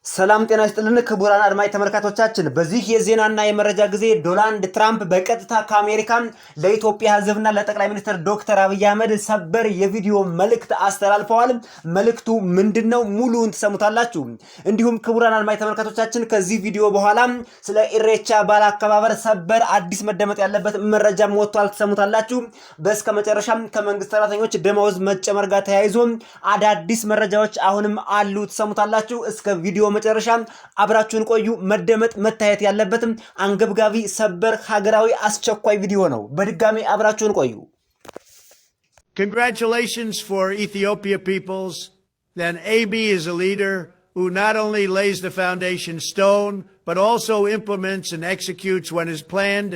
ሰላም ጤና ይስጥልን ክቡራን አድማጭ ተመልካቾቻችን በዚህ የዜናና የመረጃ ጊዜ ዶናልድ ትራምፕ በቀጥታ ከአሜሪካ ለኢትዮጵያ ሕዝብና ለጠቅላይ ሚኒስትር ዶክተር አብይ አህመድ ሰበር የቪዲዮ መልእክት አስተላልፈዋል። መልእክቱ ምንድነው? ሙሉውን ተሰሙታላችሁ። እንዲሁም ክቡራን አድማጭ ተመልካቾቻችን ከዚህ ቪዲዮ በኋላ ስለ ኢሬቻ በዓል አከባበር ሰበር አዲስ መደመጥ ያለበት መረጃ ወጥቷል፣ ተሰሙታላችሁ። በስከ መጨረሻም ከመንግስት ሰራተኞች ደመወዝ መጨመር ጋር ተያይዞ አዳዲስ መረጃዎች አሁንም አሉ፣ ተሰሙታላችሁ። እስከ ቪዲዮ መጨረሻ አብራችሁን ቆዩ። መደመጥ መታየት ያለበትም አንገብጋቢ ሰበር ሀገራዊ አስቸኳይ ቪዲዮ ነው። በድጋሚ አብራችሁን ቆዩ። Congratulations for Ethiopia peoples. Then Abiy is a leader who not only lays the foundation stone, but also implements and executes what is planned.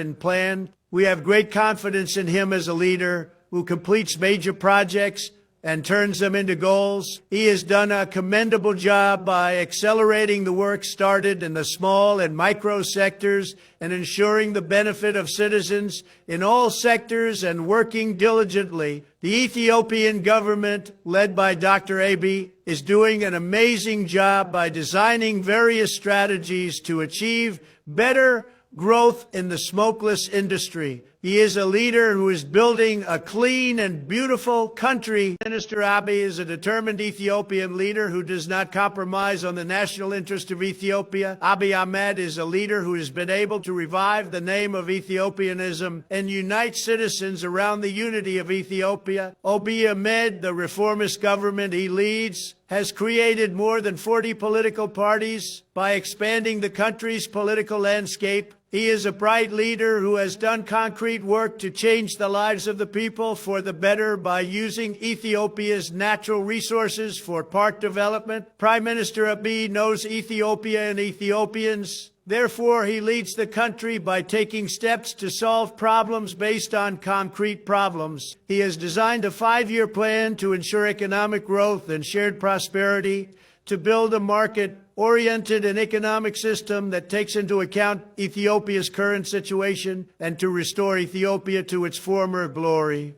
We have great confidence in him as a leader who completes major projects and turns them into goals. He has done a commendable job by accelerating the work started in the small and micro sectors and ensuring the benefit of citizens in all sectors and working diligently. The Ethiopian government, led by Dr. Abiy, is doing an amazing job by designing various strategies to achieve better growth in the smokeless industry. He is a leader who is building a clean and beautiful country. Minister Abiy is a determined Ethiopian leader who does not compromise on the national interest of Ethiopia. Abiy Ahmed is a leader who has been able to revive the name of Ethiopianism and unite citizens around the unity of Ethiopia. Abiy Ahmed, the reformist government he leads, has created more than 40 political parties by expanding the country's political landscape. He is a bright leader who has done concrete work to change the lives of the people for the better by using Ethiopia's natural resources for park development. Prime Minister Abiy knows Ethiopia and Ethiopians. Therefore, he leads the country by taking steps to solve problems based on concrete problems. He has designed a 5-year plan to ensure economic growth and shared prosperity, to build a market-oriented and economic system that takes into account Ethiopia's current situation and to restore Ethiopia to its former glory.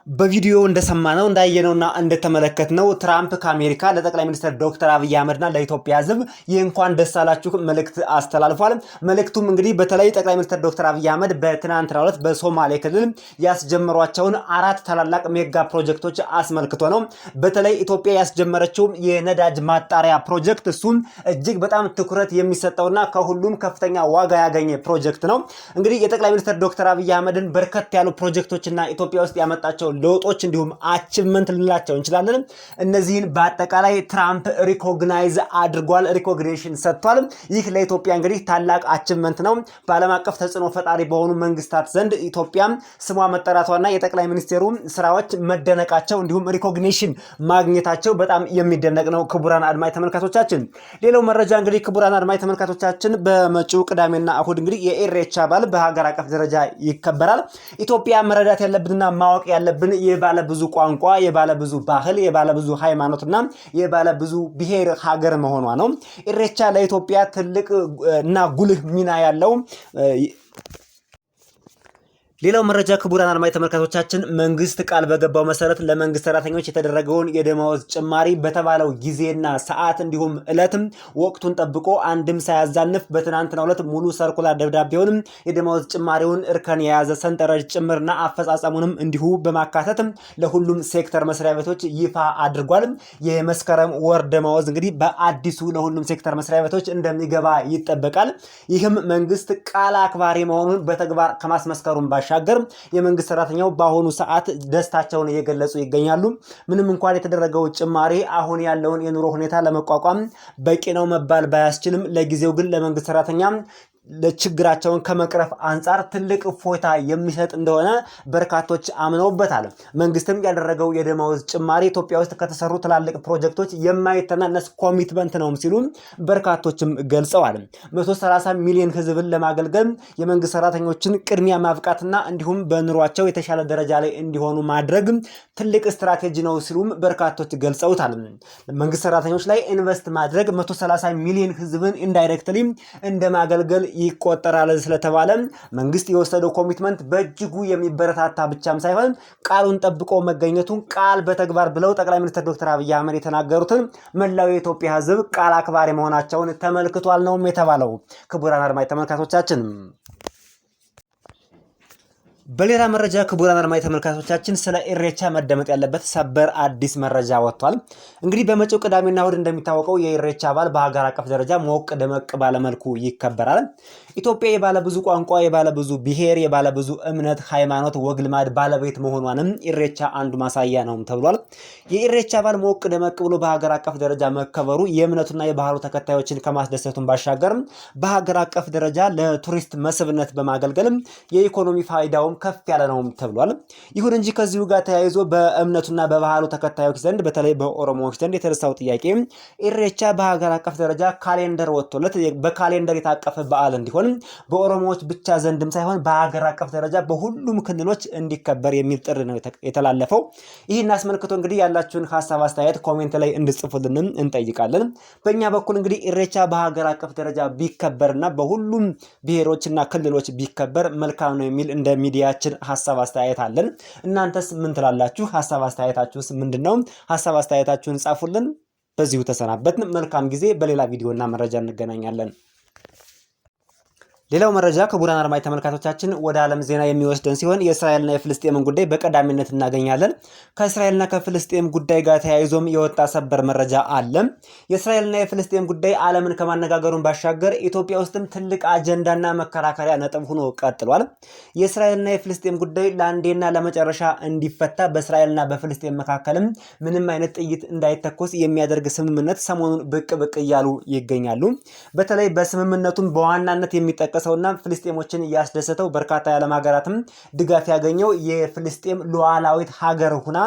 በቪዲዮ እንደሰማነው እንዳየነውና እንደተመለከትነው ትራምፕ ከአሜሪካ ለጠቅላይ ሚኒስትር ዶክተር አብይ አህመድና ለኢትዮጵያ ሕዝብ የእንኳን ደስ አላችሁ መልእክት አስተላልፏል። መልእክቱም እንግዲህ በተለይ ጠቅላይ ሚኒስትር ዶክተር አብይ አህመድ በትናንትናው ዕለት በሶማሌ ክልል ያስጀመሯቸውን 4 ታላላቅ ሜጋ ፕሮጀክቶች አስመልክቶ ነው። በተለይ ኢትዮጵያ ያስጀመረችው የነዳጅ ማጣሪያ ፕሮጀክት እሱም እጅግ በጣም ትኩረት የሚሰጠውና ከሁሉም ከፍተኛ ዋጋ ያገኘ ፕሮጀክት ነው። እንግዲህ የጠቅላይ ሚኒስትር ዶክተር አብይ አህመድን በርከት ያሉ ፕሮጀክቶችና ኢትዮጵያ ውስጥ ያመጣቸው ለውጦች እንዲሁም አቺቭመንት ልንላቸው እንችላለን። እነዚህን በአጠቃላይ ትራምፕ ሪኮግናይዝ አድርጓል፣ ሪኮግኒሽን ሰጥቷል። ይህ ለኢትዮጵያ እንግዲህ ታላቅ አቺቭመንት ነው። በዓለም አቀፍ ተጽዕኖ ፈጣሪ በሆኑ መንግስታት ዘንድ ኢትዮጵያ ስሟ መጠራቷና የጠቅላይ ሚኒስቴሩ ስራዎች መደነቃቸው እንዲሁም ሪኮግኒሽን ማግኘታቸው በጣም የሚደነቅ ነው። ክቡራን አድማጭ ተመልካቾቻችን ሌላው መረጃ እንግዲህ ክቡራን አድማጭ ተመልካቾቻችን በመጪው ቅዳሜና እሁድ እንግዲህ የኢሬቻ በዓል በሀገር አቀፍ ደረጃ ይከበራል። ኢትዮጵያ መረዳት ያለብንና ማወቅ ያለብን የባለ ብዙ ቋንቋ፣ የባለ ብዙ ባህል፣ የባለ ብዙ ሃይማኖትና የባለ ብዙ ብሔር ሀገር መሆኗ ነው። ኢሬቻ ለኢትዮጵያ ትልቅ እና ጉልህ ሚና ያለው ሌላው መረጃ ክቡራን አድማጭ ተመልካቾቻችን መንግስት ቃል በገባው መሰረት ለመንግስት ሰራተኞች የተደረገውን የደመወዝ ጭማሪ በተባለው ጊዜና ሰዓት እንዲሁም ዕለትም ወቅቱን ጠብቆ አንድም ሳያዛንፍ በትናንትናው ዕለት ሙሉ ሰርኩላር ደብዳቤውን የደመወዝ ጭማሪውን እርከን የያዘ ሰንጠረዥ ጭምርና አፈጻጸሙንም እንዲሁ በማካተት ለሁሉም ሴክተር መስሪያ ቤቶች ይፋ አድርጓል። የመስከረም ወር ደመወዝ እንግዲህ በአዲሱ ለሁሉም ሴክተር መስሪያ ቤቶች እንደሚገባ ይጠበቃል። ይህም መንግስት ቃል አክባሪ መሆኑን በተግባር ከማስመስከሩም ባሻገር የመንግስት ሰራተኛው በአሁኑ ሰዓት ደስታቸውን እየገለጹ ይገኛሉ። ምንም እንኳን የተደረገው ጭማሪ አሁን ያለውን የኑሮ ሁኔታ ለመቋቋም በቂ ነው መባል ባያስችልም ለጊዜው ግን ለመንግስት ሰራተኛ ለችግራቸውን ከመቅረፍ አንፃር ትልቅ ፎታ የሚሰጥ እንደሆነ በርካቶች አምነውበታል። መንግስትም ያደረገው የደመወዝ ጭማሪ ኢትዮጵያ ውስጥ ከተሰሩ ትላልቅ ፕሮጀክቶች የማይተናነስ ኮሚትመንት ነው ሲሉ በርካቶችም ገልጸዋል። 130 ሚሊዮን ህዝብን ለማገልገል የመንግስት ሰራተኞችን ቅድሚያ ማብቃትና እንዲሁም በኑሯቸው የተሻለ ደረጃ ላይ እንዲሆኑ ማድረግ ትልቅ ስትራቴጂ ነው ሲሉም በርካቶች ገልጸውታል። መንግስት ሰራተኞች ላይ ኢንቨስት ማድረግ 130 ሚሊዮን ህዝብን ኢንዳይሬክትሊ እንደማገልገል ይቆጠራል ስለተባለ መንግስት የወሰደው ኮሚትመንት በእጅጉ የሚበረታታ ብቻም ሳይሆን ቃሉን ጠብቆ መገኘቱን ቃል በተግባር ብለው ጠቅላይ ሚኒስትር ዶክተር አብይ አህመድ የተናገሩትን መላው የኢትዮጵያ ህዝብ ቃል አክባሪ መሆናቸውን ተመልክቷል ነው የተባለው። ክቡራን አድማጭ ተመልካቾቻችን በሌላ መረጃ ክቡራን አድማጭ ተመልካቾቻችን ስለ ኢሬቻ መደመጥ ያለበት ሰበር አዲስ መረጃ ወጥቷል። እንግዲህ በመጪው ቅዳሜና እሁድ እንደሚታወቀው የኢሬቻ በዓል በሀገር አቀፍ ደረጃ ሞቅ ደመቅ ባለመልኩ ይከበራል። ኢትዮጵያ የባለ ብዙ ቋንቋ፣ የባለ ብዙ ብሔር፣ የባለ ብዙ እምነት፣ ሃይማኖት፣ ወግ ልማድ ባለቤት መሆኗንም ኢሬቻ አንዱ ማሳያ ነው ተብሏል። የኢሬቻ በዓል ሞቅ ደመቅ ብሎ በሀገር አቀፍ ደረጃ መከበሩ የእምነቱና የባህሉ ተከታዮችን ከማስደሰቱን ባሻገር በሀገር አቀፍ ደረጃ ለቱሪስት መስህብነት በማገልገልም የኢኮኖሚ ፋይዳው ከፍ ያለ ነው ተብሏል። ይሁን እንጂ ከዚሁ ጋር ተያይዞ በእምነቱና በባህሉ ተከታዮች ዘንድ በተለይ በኦሮሞዎች ዘንድ የተነሳው ጥያቄ ኢሬቻ በሀገር አቀፍ ደረጃ ካሌንደር ወጥቶለት በካሌንደር የታቀፈ በዓል እንዲሆን በኦሮሞዎች ብቻ ዘንድም ሳይሆን በሀገር አቀፍ ደረጃ በሁሉም ክልሎች እንዲከበር የሚል ጥሪ ነው የተላለፈው። ይህን አስመልክቶ እንግዲህ ያላችሁን ሐሳብ አስተያየት ኮሜንት ላይ እንድጽፉልን እንጠይቃለን። በእኛ በኩል እንግዲህ ኢሬቻ በሀገር አቀፍ ደረጃ ቢከበርና በሁሉም ብሔሮችና ክልሎች ቢከበር መልካም ነው የሚል እንደ ሚዲያችን ሐሳብ አስተያየት አለን። እናንተስ ምን ትላላችሁ? ሐሳብ አስተያየታችሁስ ምንድነው? ሐሳብ አስተያየታችሁን ጻፉልን። በዚሁ ተሰናበትን። መልካም ጊዜ። በሌላ ቪዲዮና መረጃ እንገናኛለን። ሌላው መረጃ ክቡራን አድማጭ ተመልካቾቻችን ወደ ዓለም ዜና የሚወስደን ሲሆን የእስራኤልና የፍልስጤምን ጉዳይ በቀዳሚነት እናገኛለን። ከእስራኤልና ከፍልስጤም ጉዳይ ጋር ተያይዞም የወጣ ሰበር መረጃ አለ። የእስራኤልና የፍልስጤም ጉዳይ ዓለምን ከማነጋገሩን ባሻገር ኢትዮጵያ ውስጥም ትልቅ አጀንዳና መከራከሪያ ነጥብ ሆኖ ቀጥሏል። የእስራኤልና የፍልስጤም ጉዳይ ለአንዴና ለመጨረሻ እንዲፈታ በእስራኤልና በፍልስጤም መካከልም ምንም አይነት ጥይት እንዳይተኮስ የሚያደርግ ስምምነት ሰሞኑን ብቅ እያሉ ይገኛሉ። በተለይ በስምምነቱም በዋናነት የሚጠቀ ሰውና ፍልስጤሞችን ያስደሰተው በርካታ የዓለም ሀገራትም ድጋፍ ያገኘው የፍልስጤም ሉዓላዊት ሀገር ሆና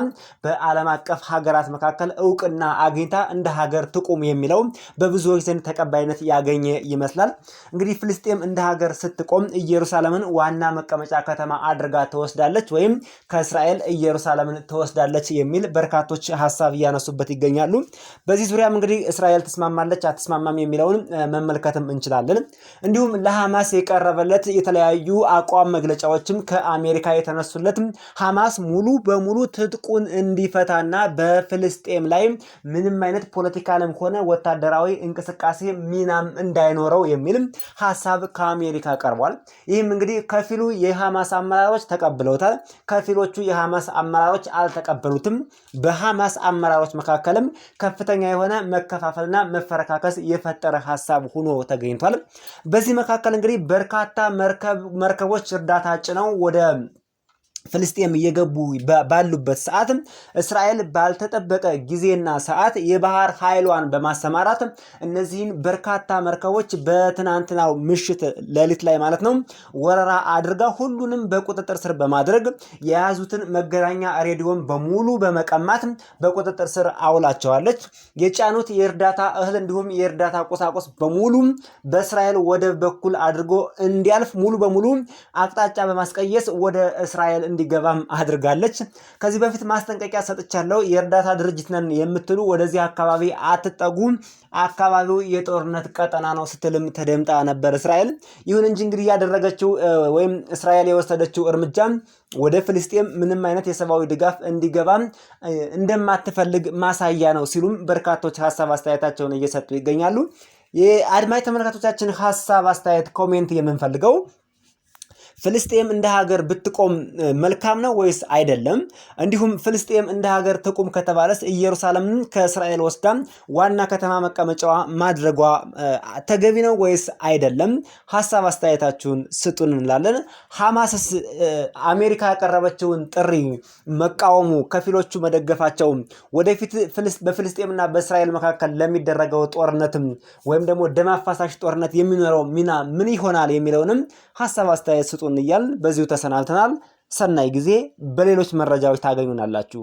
በዓለም አቀፍ ሀገራት መካከል እውቅና አግኝታ እንደ ሀገር ትቁም የሚለው በብዙዎች ዘንድ ተቀባይነት ያገኘ ይመስላል። እንግዲህ ፍልስጤም እንደ ሀገር ስትቆም ኢየሩሳሌምን ዋና መቀመጫ ከተማ አድርጋ ትወስዳለች ወይም ከእስራኤል ኢየሩሳሌምን ትወስዳለች የሚል በርካቶች ሀሳብ እያነሱበት ይገኛሉ። በዚህ ዙሪያም እንግዲህ እስራኤል ትስማማለች አትስማማም የሚለውን መመልከትም እንችላለን። እንዲሁም ለሐማስ የቀረበለት የተለያዩ አቋም መግለጫዎችም ከአሜሪካ የተነሱለት ሐማስ ሙሉ በሙሉ ትጥቁን እንዲፈታና በፍልስጤም ላይ ምንም አይነት ፖለቲካልም ሆነ ወታደራዊ እንቅስቃሴ ሚናም እንዳይኖረው የሚልም ሐሳብ ከአሜሪካ ቀርቧል። ይህም እንግዲህ ከፊሉ የሐማስ አመራሮች ተቀብለውታል፣ ከፊሎቹ የሐማስ አመራሮች አልተቀበሉትም። በሐማስ አመራሮች መካከልም ከፍተኛ የሆነ መከፋፈልና መፈረካከስ የፈጠረ ሐሳብ ሆኖ ተገኝቷል። በዚህ መካከል እንግዲህ በርካታ መርከቦች እርዳታ ጭነው ወደ ፍልስጤም እየገቡ ባሉበት ሰዓት እስራኤል ባልተጠበቀ ጊዜና ሰዓት የባህር ኃይሏን በማሰማራት እነዚህን በርካታ መርከቦች በትናንትናው ምሽት ሌሊት ላይ ማለት ነው ወረራ አድርጋ ሁሉንም በቁጥጥር ስር በማድረግ የያዙትን መገናኛ ሬዲዮን በሙሉ በመቀማት በቁጥጥር ስር አውላቸዋለች። የጫኑት የእርዳታ እህል እንዲሁም የእርዳታ ቁሳቁስ በሙሉ በእስራኤል ወደብ በኩል አድርጎ እንዲያልፍ ሙሉ በሙሉ አቅጣጫ በማስቀየስ ወደ እስራኤል እንዲገባም አድርጋለች። ከዚህ በፊት ማስጠንቀቂያ ሰጥቻለሁ፣ የእርዳታ ድርጅት ነን የምትሉ ወደዚህ አካባቢ አትጠጉ፣ አካባቢው የጦርነት ቀጠና ነው ስትልም ተደምጣ ነበር እስራኤል። ይሁን እንጂ እንግዲህ ያደረገችው ወይም እስራኤል የወሰደችው እርምጃ ወደ ፍልስጤም ምንም አይነት የሰብአዊ ድጋፍ እንዲገባ እንደማትፈልግ ማሳያ ነው ሲሉም በርካቶች ሐሳብ አስተያየታቸውን እየሰጡ ይገኛሉ። የአድማጭ ተመልካቾቻችን ሐሳብ አስተያየት ኮሜንት የምንፈልገው ፍልስጤም እንደ ሀገር ብትቆም መልካም ነው ወይስ አይደለም? እንዲሁም ፍልስጤም እንደ ሀገር ትቁም ከተባለስ ኢየሩሳሌምን ከእስራኤል ወስዳ ዋና ከተማ መቀመጫዋ ማድረጓ ተገቢ ነው ወይስ አይደለም? ሐሳብ አስተያየታችሁን ስጡን እንላለን። ሐማስስ አሜሪካ ያቀረበችውን ጥሪ መቃወሙ፣ ከፊሎቹ መደገፋቸው ወደፊት በፍልስጤምና በእስራኤል መካከል ለሚደረገው ጦርነትም ወይም ደግሞ ደም አፋሳሽ ጦርነት የሚኖረው ሚና ምን ይሆናል የሚለውንም ሐሳብ አስተያየት ስጡን እያልን በዚሁ ተሰናብተናል። ሰናይ ጊዜ። በሌሎች መረጃዎች ታገኙናላችሁ።